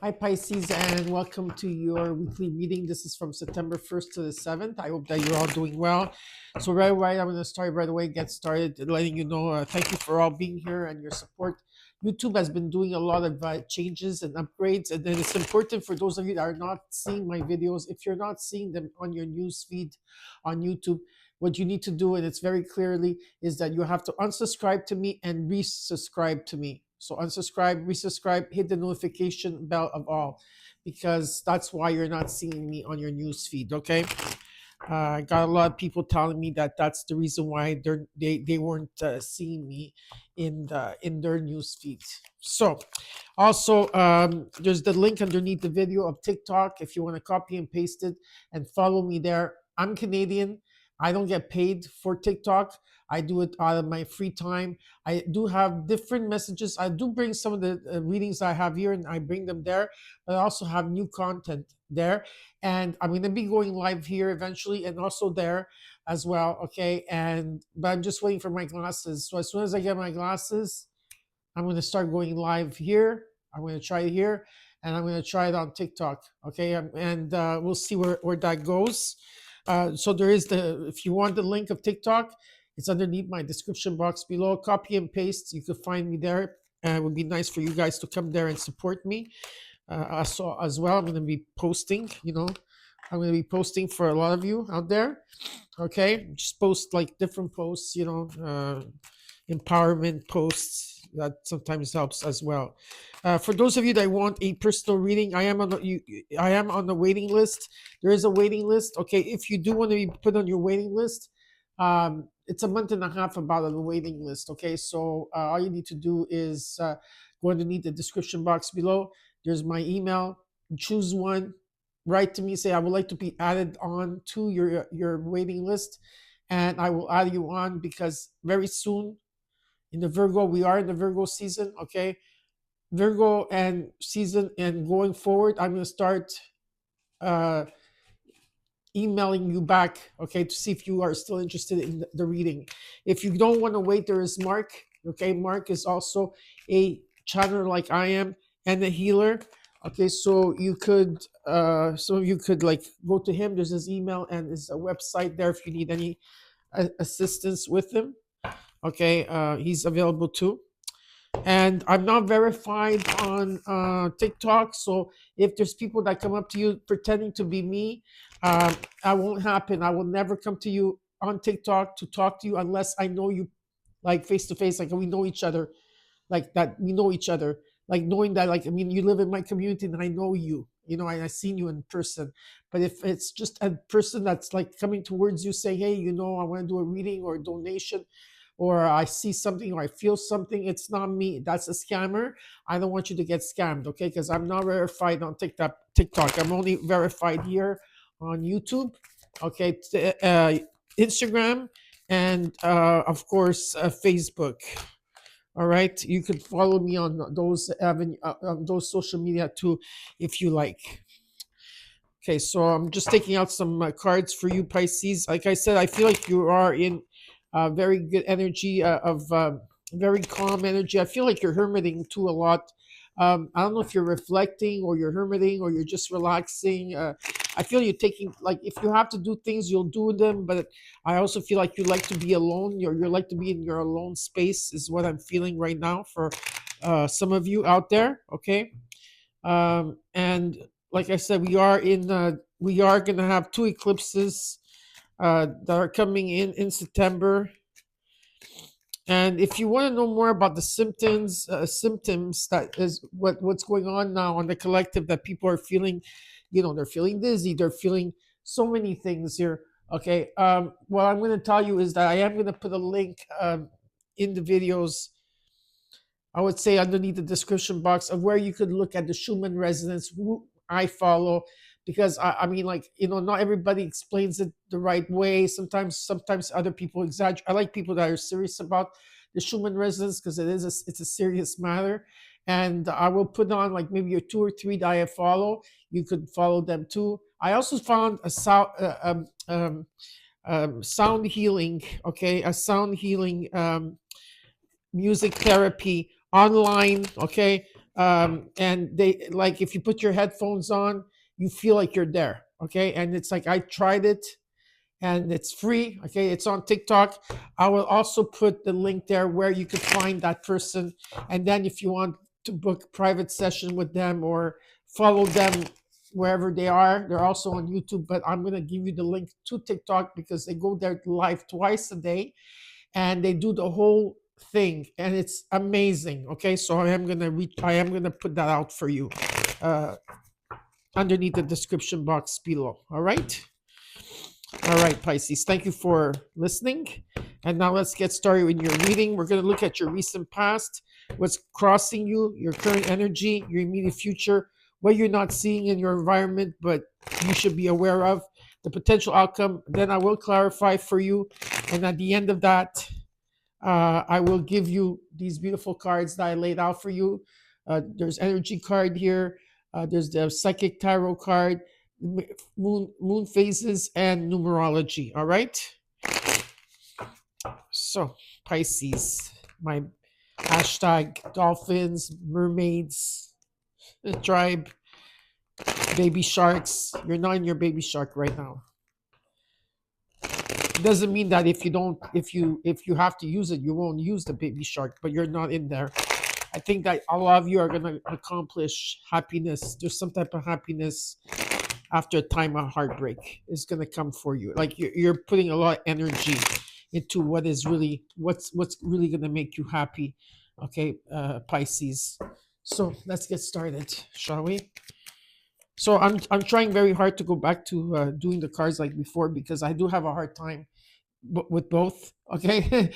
Hi, Pisces, and welcome to your weekly reading. This is from September 1st to the 7th. I hope that you're all doing well. So, right away, I'm going to start right away, get started, letting you know thank you for all being here and your support. YouTube has been doing a lot of changes and upgrades, and then it's important for those of you that are not seeing my videos. If you're not seeing them on your news feed on YouTube, what you need to do, and it's very clearly, is that you have to unsubscribe to me and resubscribe to me. So unsubscribe, resubscribe, hit the notification bell of all, because that's why you're not seeing me on your news feed. Okay. I got a lot of people telling me that that's the reason why they weren't seeing me in their news feeds. So, also there's the link underneath the video of TikTok if you want to copy and paste it and follow me there. I'm Canadian. I don't get paid for TikTok. I do it out of my free time. I do have different messages. I do bring some of the readings I have here and I bring them there, but I also have new content there, and I'm going to be going live here eventually and also there as well. Okay. But I'm just waiting for my glasses. So as soon as I get my glasses, I'm going to start going live here. I'm going to try it here, and I'm going to try it on TikTok. Okay. And we'll see where that goes. So there is if you want the link of TikTok, it's underneath my description box below. Copy and paste. You can find me there. And it would be nice for you guys to come there and support me. So as well, I'm going to be posting, I'm going to be posting for a lot of you out there. Okay. Just post like different posts, empowerment posts. That sometimes helps as well. For those of you that want a personal reading, I am on the waiting list. There is a waiting list. Okay. If you do want to be put on your waiting list, it's a month and a half about on the waiting list. Okay. So all you need to do is go underneath the description box below. There's my email. Choose one. Write to me. Say I would like to be added on to your waiting list, and I will add you on because very soon in the Virgo, we are in the Virgo season. Okay, Virgo and season, and going forward, I'm going to start uh, emailing you back. Okay, to see if you are still interested in the reading. If you don't want to wait, there is Mark. Okay, Mark is also a channeler like I am and a healer. Okay, so you could like go to him. There's his email and his website there if you need any assistance with him. Okay, he's available too. And I'm not verified on TikTok, so if there's people that come up to you pretending to be me, that won't happen. I will never come to you on TikTok to talk to you unless I know you, like face to face, like we know each other, like that we know each other, like knowing that, like, I mean, you live in my community and I know you, I've seen you in person. But if it's just a person that's like coming towards you saying, hey, I want to do a reading or a donation, or I see something or I feel something, it's not me. That's a scammer. I don't want you to get scammed, okay? Because I'm not verified on TikTok. I'm only verified here on YouTube, okay, Instagram, and of course Facebook. All right, you could follow me on on those social media too, if you like. Okay, so I'm just taking out some cards for you, Pisces. Like I said, I feel like you are in very good energy of very calm energy. I feel like you're hermiting too a lot. I don't know if you're reflecting or you're hermiting or you're just relaxing. I feel you're taking, like, if you have to do things, you'll do them. But I also feel like you like to be alone. You like to be in your alone space, is what I'm feeling right now for some of you out there. Okay, and like I said, we are gonna have two eclipses that are coming in September. And if you want to know more about the symptoms that is what's going on now on the collective, that people are feeling, they're feeling dizzy, they're feeling so many things here. Okay, what I'm going to tell you is that I am going to put a link in the videos, I would say underneath the description box, of where you could look at the Schumann resonance, who I follow, because I mean, like, not everybody explains it the right way. Sometimes other people exaggerate. I like people that are serious about the Schumann resonance because it's a serious matter. And I will put on like maybe your two or three that I follow. You could follow them too. I also found a sound healing. Okay, a sound healing music therapy online. Okay, And they like if you put your headphones on, you feel like you're there. Okay, and it's like I tried it, and it's free. Okay, it's on TikTok. I will also put the link there where you can find that person, and then if you want to book private session with them or follow them wherever they are, they're also on YouTube. But I'm gonna give you the link to TikTok because they go there live twice a day and they do the whole thing, and it's amazing. Okay, so I am gonna put that out for you uh, underneath the description box below. All right, Pisces, thank you for listening. And now let's get started in your reading. We're going to look at your recent past, what's crossing you, your current energy, your immediate future, what you're not seeing in your environment, but you should be aware of, the potential outcome. Then I will clarify for you. And at the end of that, I will give you these beautiful cards that I laid out for you. There's energy card here. There's the psychic tarot card, moon phases, and numerology. All right. So Pisces, my hashtag dolphins, mermaids, tribe, baby sharks. You're not in your baby shark right now. It doesn't mean that if you have to use it, you won't use the baby shark, but you're not in there. I think that a lot of you are going to accomplish happiness. There's some type of happiness after a time of heartbreak is going to come for you. Like you're putting a lot of energy into what's really going to make you happy. Okay, Pisces. So let's get started, shall we? So I'm trying very hard to go back to doing the cards like before because I do have a hard time with both. Okay,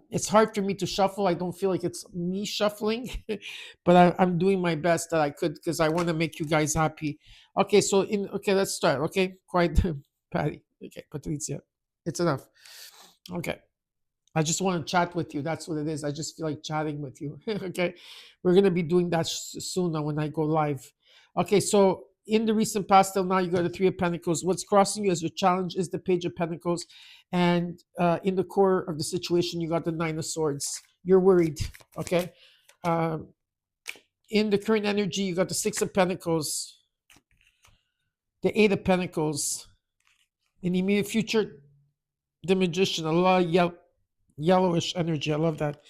it's hard for me to shuffle. I don't feel like it's me shuffling, but I'm doing my best that I could because I want to make you guys happy. Okay, so let's start. Okay, quiet, Patty. Okay, Patrizia, it's enough. Okay, I just want to chat with you. That's what it is. I just feel like chatting with you. Okay, we're gonna be doing that soon now when I go live. Okay, so in the recent past till now, you got the Three of Pentacles. What's crossing you as your challenge is the Page of Pentacles, and in the core of the situation, you got the Nine of Swords. You're worried. Okay, um, in the current energy, you got the Six of Pentacles, the Eight of Pentacles. In the immediate future, the Magician. A lot of yellowish energy. I love that.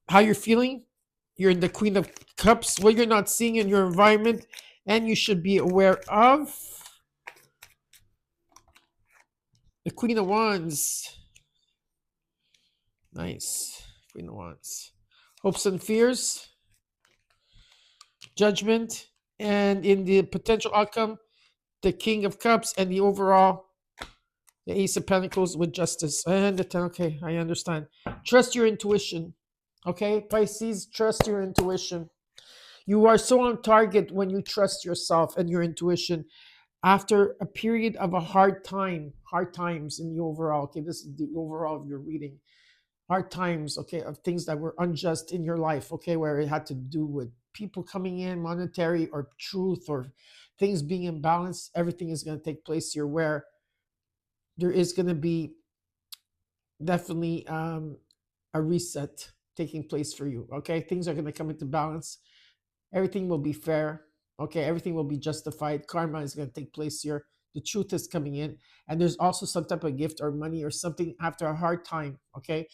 How you're feeling? You're in the Queen of Cups. What you're not seeing in your environment, and you should be aware of the Queen of Wands. Nice. Queen of Wands. Hopes and fears, judgment, and in the potential outcome, the King of Cups, and the overall, the Ace of Pentacles with justice. And the 10. Okay, I understand. Trust your intuition. Okay, Pisces, trust your intuition. You are so on target when you trust yourself and your intuition after a period of a hard times in the overall. Okay, this is the overall of your reading. Hard times, okay, of things that were unjust in your life, okay, where it had to do with people coming in, monetary or truth, or things being imbalanced. Everything is going to take place here where there is going to be definitely a reset taking place for you. Okay, things are going to come into balance. Everything will be fair. Okay, everything will be justified. Karma is going to take place here. The truth is coming in, and there's also some type of gift or money or something after a hard time. Okay,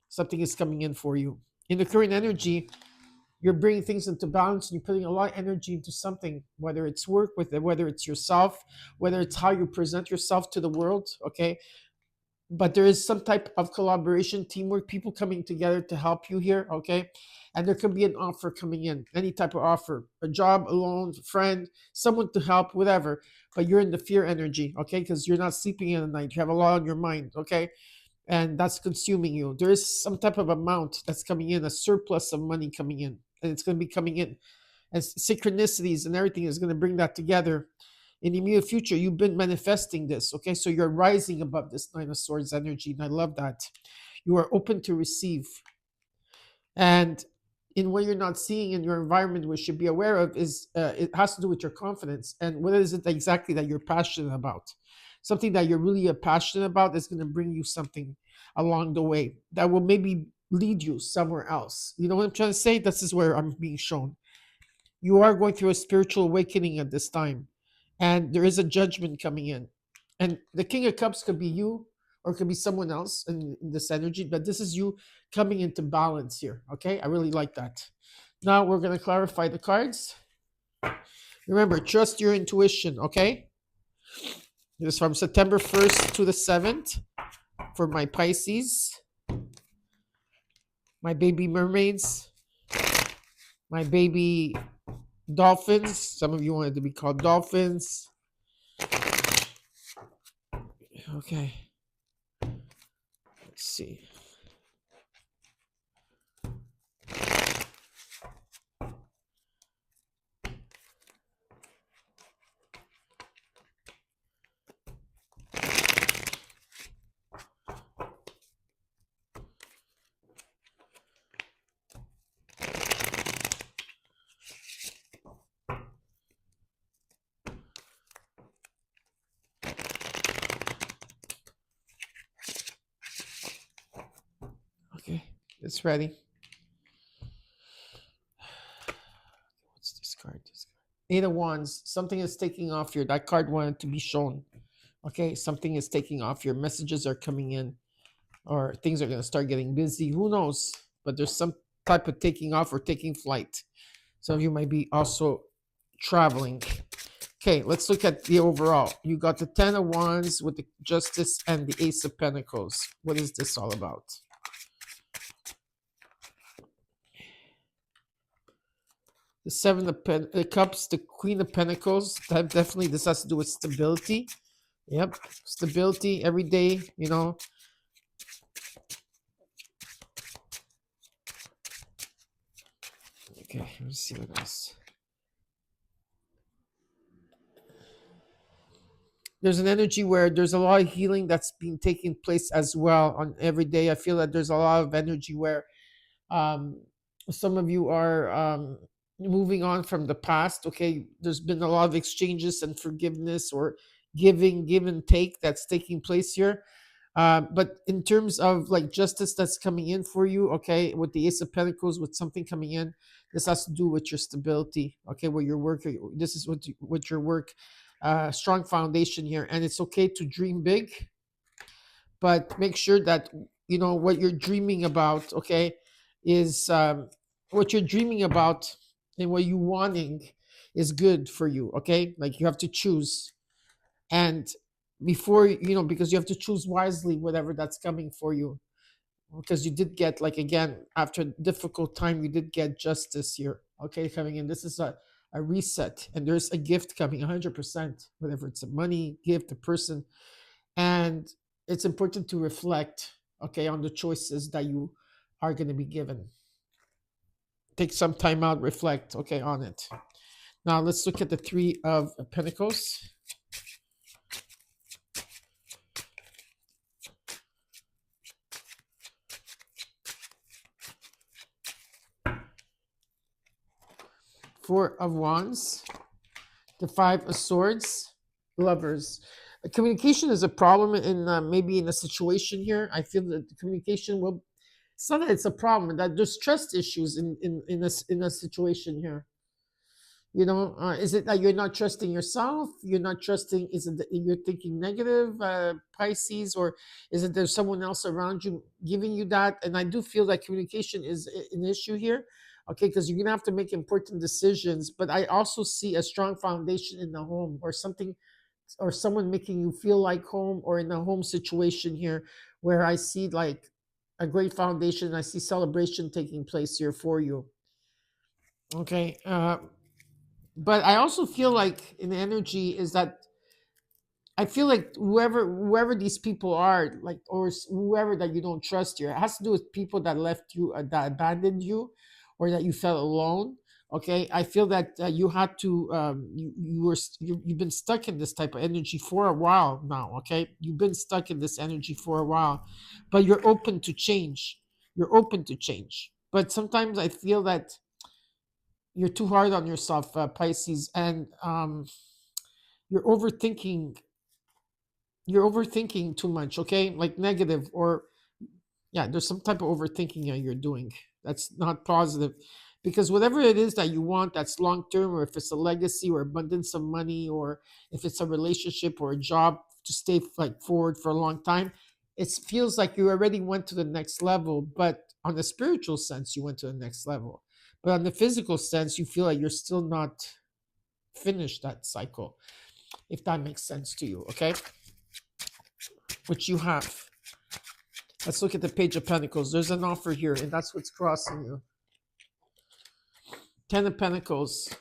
something is coming in for you. In the current energy, you're bringing things into balance and you're putting a lot of energy into something, whether it's work with it, whether it's yourself, whether it's how you present yourself to the world. Okay, but there is some type of collaboration, teamwork, people coming together to help you here. Okay, and there could be an offer coming in, any type of offer, a job, a loan, friend, someone to help, whatever. But you're in the fear energy. Okay, because you're not sleeping in the night, you have a lot on your mind. Okay, and that's consuming you. There is some type of amount that's coming in, a surplus of money coming in, and it's going to be coming in, and synchronicities and everything is going to bring that together. In the immediate future, you've been manifesting this. Okay, so you're rising above this Nine of Swords energy, and I love that. You are open to receive, and in what you're not seeing in your environment, we should be aware of is it has to do with your confidence and what is it exactly that you're passionate about. Something that you're really passionate about is going to bring you something along the way that will maybe lead you somewhere else. You know what I'm trying to say? This is where I'm being shown. You are going through a spiritual awakening at this time, and there is a judgment coming in. And the King of Cups could be you, or it could be someone else in this energy, but this is you coming into balance here. Okay, I really like that. Now we're going to clarify the cards. Remember, trust your intuition. Okay, this is from September 1st to the 7th for my Pisces, my baby mermaids, my baby dolphins. Some of you wanted to be called dolphins. Okay. Let's see. Okay, it's ready. What's this card? Eight of Wands. Something is taking off here. That card wanted to be shown. Okay, something is taking off. Your messages are coming in, or things are going to start getting busy. Who knows? But there's some type of taking off or taking flight. Some of you might be also traveling. Okay, let's look at the overall. You got the Ten of Wands with the Justice and the Ace of Pentacles. What is this all about? The Seven of Cups, the Queen of Pentacles. That definitely, this has to do with stability. Yep, stability every day, you know. Okay, let's see what else. There's an energy where there's a lot of healing that's been taking place as well on every day. I feel that there's a lot of energy where um, some of you are moving on from the past. Okay, there's been a lot of exchanges and forgiveness or give and take that's taking place here. But in terms of like justice that's coming in for you, okay, with the Ace of Pentacles, with something coming in, this has to do with your stability, okay, where your work, this is what your work, strong foundation here. And it's okay to dream big, but make sure that, you know, what you're dreaming about, okay, is what you're dreaming about and what you wanting is good for you, okay? Like you have to choose. And before, you know, because you have to choose wisely whatever that's coming for you, because you did get, like, again, after a difficult time, you did get justice here, okay, coming in. This is a reset, and there's a gift coming 100%, whether it's a money gift, a person. And it's important to reflect, okay, on the choices that you are going to be given. Take some time out, reflect, okay, on it. Now let's look at the Three of Pentacles. Four of Wands, the Five of Swords, Lovers. Communication is a problem in maybe in a situation here. I feel that the communication will. It's not that it's a problem, that there's trust issues in a situation here. You know, is it that you're not trusting yourself? You're not trusting? Is it that you're thinking negative, Pisces, or is it there's someone else around you giving you that? And I do feel that communication is an issue here, okay, because you're gonna have to make important decisions. But I also see a strong foundation in the home, or something, or someone making you feel like home, or in a home situation here, where I see like a great foundation. I see celebration taking place here for you. Okay. But I also feel like in the energy is that I feel like whoever these people are, like, or whoever that you don't trust here, it has to do with people that left you, that abandoned you, or that you felt alone. Okay, I feel that you had to you've been stuck in this type of energy for a while now. Okay, you've been stuck in this energy for a while, but you're open to change. You're open to change, but sometimes I feel that you're too hard on yourself, Pisces, and you're overthinking. You're overthinking too much, okay? Like negative, or Yeah, there's some type of overthinking that you're doing. That's not positive. Because whatever it is that you want that's long term, or if it's a legacy or abundance of money, or if it's a relationship or a job to stay like forward for a long time, it feels like you already went to the next level. But on the spiritual sense, you went to the next level. But on the physical sense, you feel like you're still not finished that cycle, if that makes sense to you, okay? Which you have. Let's look at the Page of Pentacles. There's an offer here, and that's what's crossing you. Ten of Pentacles,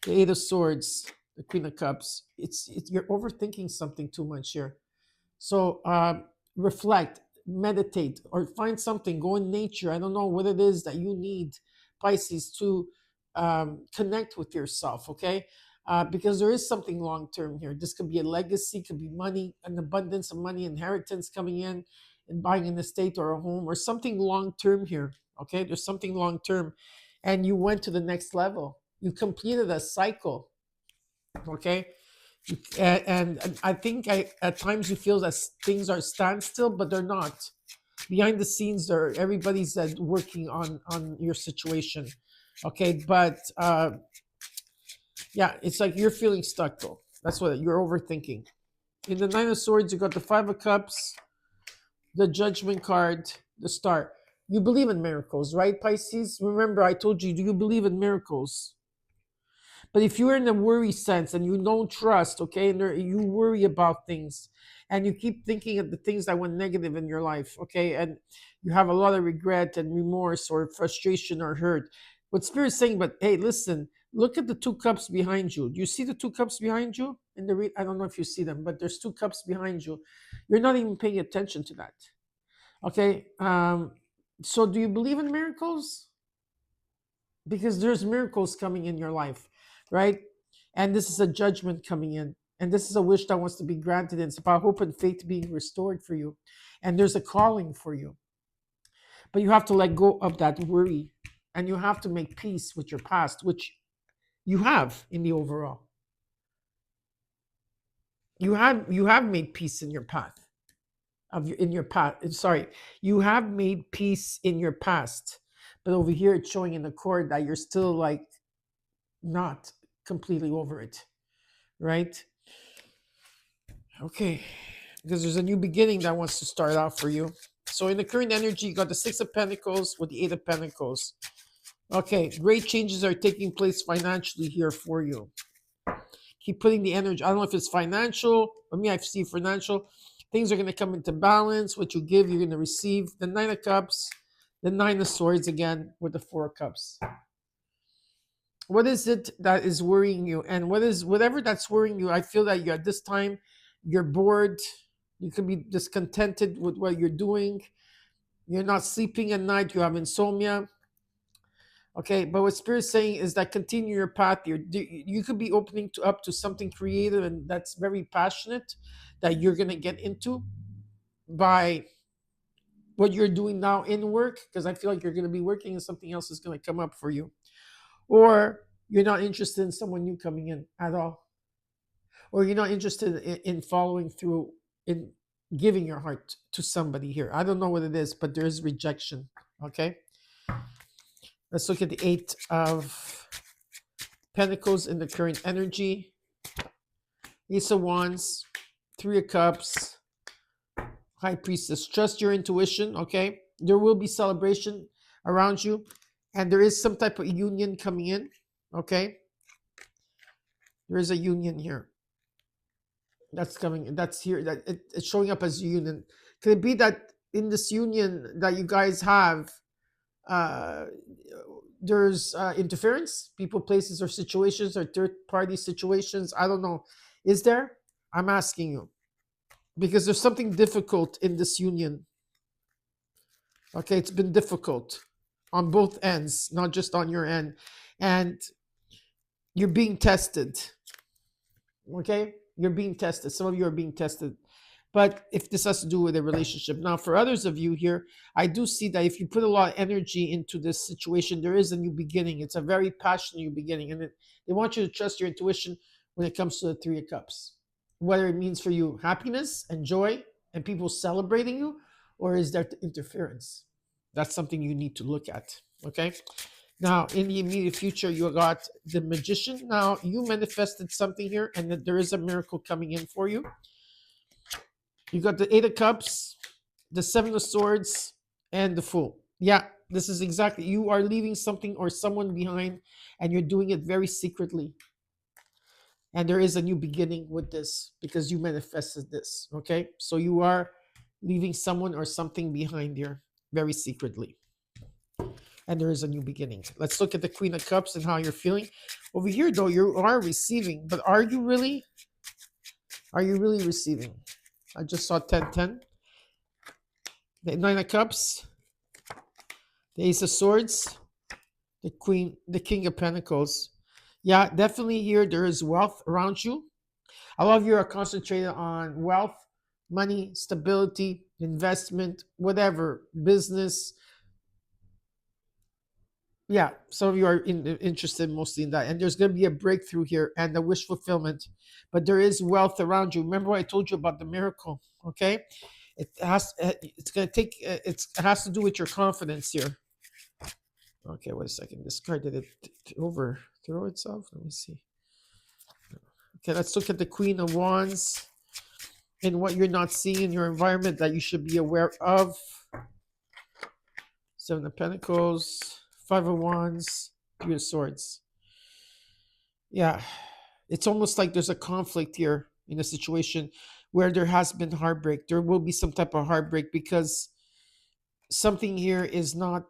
the Eight of Swords, the Queen of Cups. It's you're overthinking something too much here. So reflect, meditate, or find something. Go in nature. I don't know what it is that you need, Pisces, to connect with yourself. Okay, because there is something long term here. This could be a legacy, could be money, an abundance of money, inheritance coming in, and buying an estate or a home, or something long term here. Okay, there's something long term, and you went to the next level. You completed a cycle. Okay, and I think at times you feel that things are standstill, but they're not. Behind the scenes, everybody's working on your situation. Okay, but yeah, it's like you're feeling stuck though. That's what you're overthinking. In the Nine of Swords, you got the Five of Cups, the Judgment card, the Star. You believe in miracles, right, Pisces? Remember, I told you, do you believe in miracles? But if you're in a worry sense and you don't trust, okay, and you worry about things and you keep thinking of the things that went negative in your life, okay, and you have a lot of regret and remorse or frustration or hurt, what Spirit's saying, but hey, listen, look at the two cups behind you. Do you see the two cups behind you? I don't know if you see them, but there's two cups behind you. You're not even paying attention to that, okay? So do you believe in miracles? Because there's miracles coming in your life, right? And this is a judgment coming in, and this is a wish that wants to be granted. And it's about hope and faith being restored for you, and there's a calling for you, but you have to let go of that worry, and you have to make peace with your past, which you have in the overall. You have made peace in your path in your past. Sorry, you have made peace in your past, but over here it's showing in the chord that you're still like not completely over it, right? Okay, because there's a new beginning that wants to start out for you. So in the current energy, you got the Six of Pentacles with the Eight of Pentacles. Okay, great changes are taking place financially here for you. Keep putting the energy. I don't know if it's financial. For me, I see financial. Things are going to come into balance. What you give, you're going to receive. The Nine of Cups, the Nine of Swords again with the Four of Cups. What is it that is worrying you? And whatever that's worrying you, I feel that you at this time, you're bored. You could be discontented with what you're doing. You're not sleeping at night. You have insomnia. Okay, but what Spirit's saying is that continue your path. You could be opening up to something creative and that's very passionate that you're gonna get into by what you're doing now in work. Because I feel like you're gonna be working and something else is gonna come up for you, or you're not interested in someone new coming in at all, or you're not interested in following through in giving your heart to somebody here. I don't know what it is, but there is rejection. Okay, let's look at the Eight of Pentacles in the current energy. Ace of Wands, Three of Cups, High Priestess. Trust your intuition, okay? There will be celebration around you, and there is some type of union coming in, okay? There is a union here that's coming, that's here, that it's showing up as a union. Could it be that in this union that you guys have, uh, there's interference, people, places, or situations, or third party situations? I don't know. Is there? I'm asking you because there's something difficult in this union. Okay, it's been difficult on both ends, not just on your end, and you're being tested. Okay, you're being tested. Some of you are being tested. But if this has to do with a relationship. Now, for others of you here, I do see that if you put a lot of energy into this situation, there is a new beginning. It's a very passionate new beginning. And they want you to trust your intuition when it comes to the Three of Cups. Whether it means for you happiness and joy and people celebrating you, or is there interference? That's something you need to look at. Okay. Now, in the immediate future, you got the magician. Now, you manifested something here, and that there is a miracle coming in for you. You got the Eight of Cups, the Seven of Swords, and the Fool. Yeah, this is exactly, you are leaving something or someone behind, and you're doing it very secretly. And there is a new beginning with this because you manifested this. Okay, so you are leaving someone or something behind here very secretly, and there is a new beginning. Let's look at the Queen of Cups and how you're feeling over here. Though you are receiving, but are you really receiving? I just saw 10-10. The Nine of Cups, the Ace of Swords, the King of Pentacles. Yeah, definitely here there is wealth around you. A lot of you are concentrated on wealth, money, stability, investment, whatever, business. Yeah, some of you are interested mostly in that. And there's going to be a breakthrough here and a wish fulfillment. But there is wealth around you. Remember what I told you about the miracle, okay? It's going to take, it has to do with your confidence here. Okay, wait a second. This card, did it overthrow itself? Let me see. Okay, let's look at the Queen of Wands and what you're not seeing in your environment that you should be aware of. Seven of Pentacles, Five of Wands, Three of Swords. Yeah, it's almost like there's a conflict here in a situation where there has been heartbreak. There will be some type of heartbreak because something here is not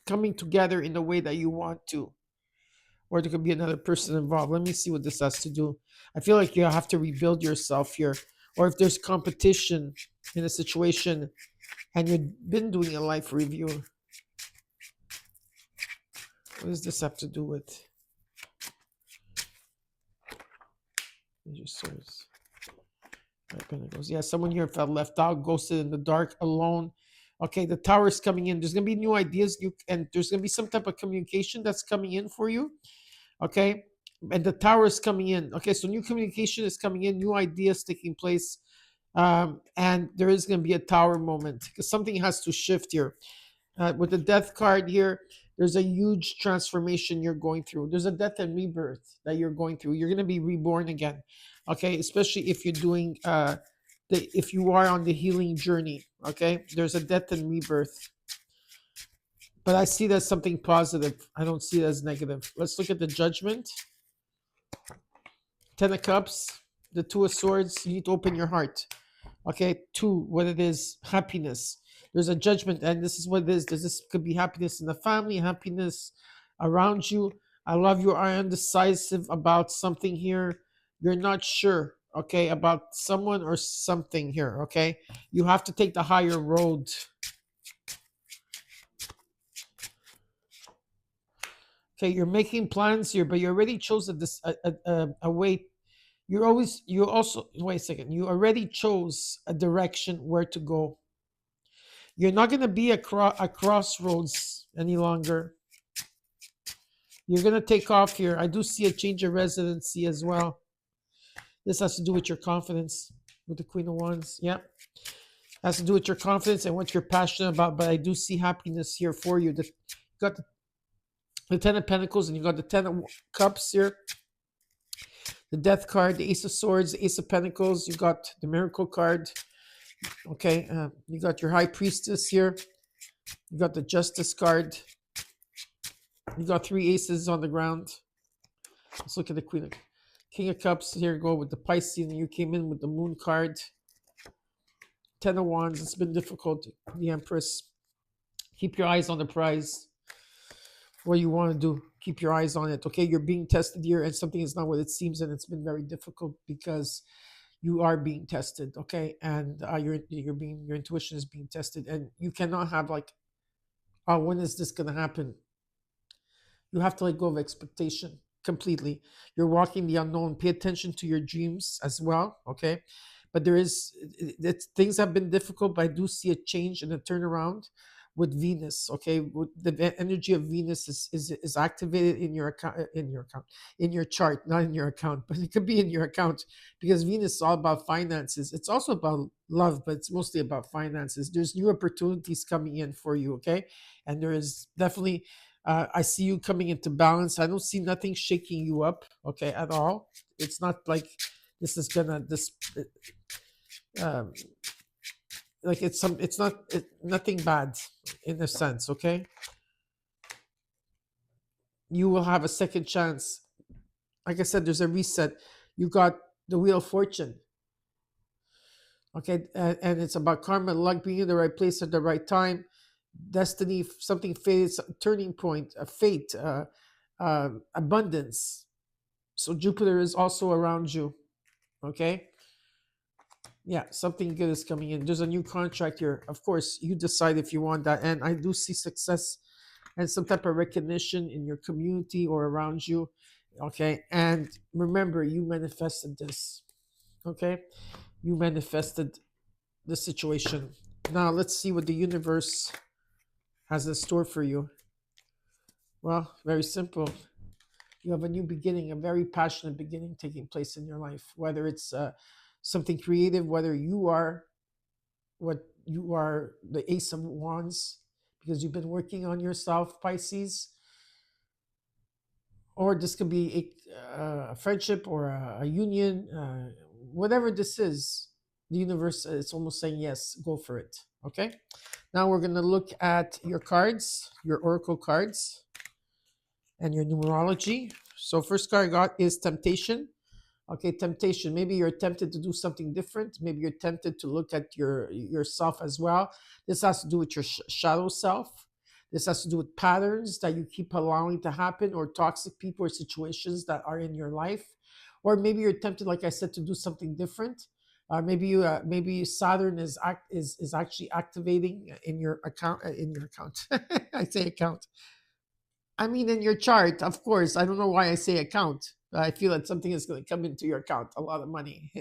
coming together in the way that you want to. Or there could be another person involved. Let me see what this has to do. I feel like you have to rebuild yourself here. Or if there's competition in a situation and you've been doing a life review. What does this have to do with? Yeah, someone here felt left out, ghosted in the dark, alone. Okay, the Tower is coming in. There's going to be new ideas, and there's going to be some type of communication that's coming in for you. Okay, and the Tower is coming in. Okay, so new communication is coming in, new ideas taking place, and there is going to be a Tower moment because something has to shift here. With the Death card here, there's a huge transformation you're going through. There's a death and rebirth that you're going through. You're going to be reborn again. Okay, especially if you're doing if you are on the healing journey. Okay, there's a death and rebirth. But I see that as something positive. I don't see it as negative. Let's look at the Judgment. Ten of Cups, the Two of Swords. You need to open your heart. Okay, two, what it is, happiness. There's a judgment, and this is what it is. This could be happiness in the family, happiness around you. I love you are indecisive about something here. You're not sure, okay, about someone or something here, okay? You have to take the higher road. Okay, you're making plans here, but you already chose a way. You also, wait a second. You already chose a direction where to go. You're not going to be a crossroads any longer. You're going to take off here. I do see a change of residency as well. This has to do with your confidence with the Queen of Wands. Yeah. Has to do with your confidence and what you're passionate about. But I do see happiness here for you. You got the Ten of Pentacles and you got the Ten of Cups here. The Death card, the Ace of Swords, the Ace of Pentacles. You got the Miracle card. Okay. You got your High Priestess here. You got the Justice card. You got three aces on the ground. Let's look at the King of Cups. Here go with the Pisces, and you came in with the Moon card. Ten of Wands. It's been difficult. The Empress. Keep your eyes on the prize. What you want to do, keep your eyes on it. Okay, you're being tested here, and something is not what it seems, and it's been very difficult because you are being tested. Okay, and your intuition is being tested, and you cannot have like, oh, when is this gonna happen? You have to let go of expectation completely. You're walking the unknown. Pay attention to your dreams as well. Okay, but things have been difficult, but I do see a change and a turnaround with Venus. Okay, with energy of Venus is activated in your chart, not in your account, but it could be in your account because Venus is all about finances. It's also about love, but it's mostly about finances. There's new opportunities coming in for you. Okay, and there is definitely. I see you coming into balance. I don't see nothing shaking you up. Okay, at all. It's not like this is gonna this. Um, like it's not nothing bad in a sense. Okay, you will have a second chance. Like I said, there's a reset. You got the Wheel of Fortune. Okay, and it's about karma, luck, being in the right place at the right time, destiny, something fate, turning point, a fate, abundance. So Jupiter is also around you. Okay, yeah, something good is coming in. There's a new contract here. Of course, you decide if you want that, and I do see success and some type of recognition in your community or around you. Okay, and remember, you manifested this. Okay, you manifested the situation. Now let's see what the universe has in store for you. Well, very simple. You have a new beginning, a very passionate beginning taking place in your life, whether it's something creative, whether you are what you are, the Ace of Wands, because you've been working on yourself, Pisces, or this could be a friendship or a union, whatever this is. The universe is almost saying yes, go for it. Okay. Now we're going to look at your cards, your oracle cards, and your numerology. So first card I got is temptation. Okay, temptation. Maybe you're tempted to do something different. Maybe you're tempted to look at yourself as well. This has to do with your shadow self. This has to do with patterns that you keep allowing to happen, or toxic people or situations that are in your life. Or maybe you're tempted, like I said, to do something different. Maybe Saturn is actually activating in your account. In your account, I say account. I mean, in your chart, of course. I don't know why I say account. I feel that something is going to come into your account, a lot of money.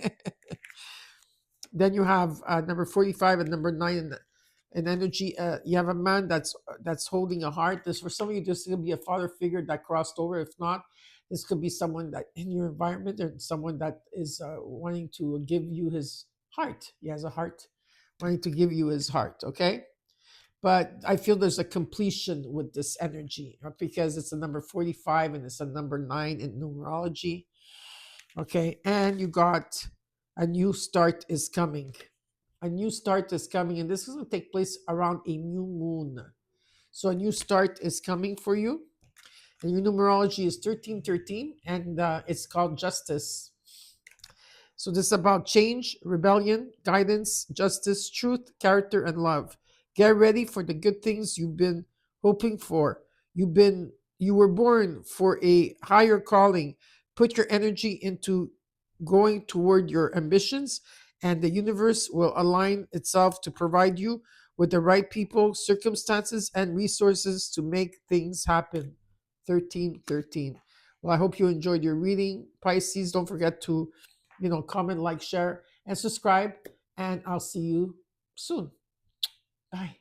Then you have number 45 and number 9 in energy. You have a man that's holding a heart. This for some of you, this could be a father figure that crossed over. If not, this could be someone that in your environment, or someone that is wanting to give you his heart. He has a heart, wanting to give you his heart. Okay, but I feel there's a completion with this energy because it's a number 45 and it's a number 9 in numerology. Okay, and you got a new start is coming. A new start is coming, and this is going to take place around a new moon. So a new start is coming for you. And your numerology is 1313, and it's called justice. So this is about change, rebellion, guidance, justice, truth, character, and love. Get ready for the good things you've been hoping for. You were born for a higher calling. Put your energy into going toward your ambitions, and the universe will align itself to provide you with the right people, circumstances, and resources to make things happen. 1313. Well, I hope you enjoyed your reading, Pisces. Don't forget to comment, like, share, and subscribe. And I'll see you soon. Bye.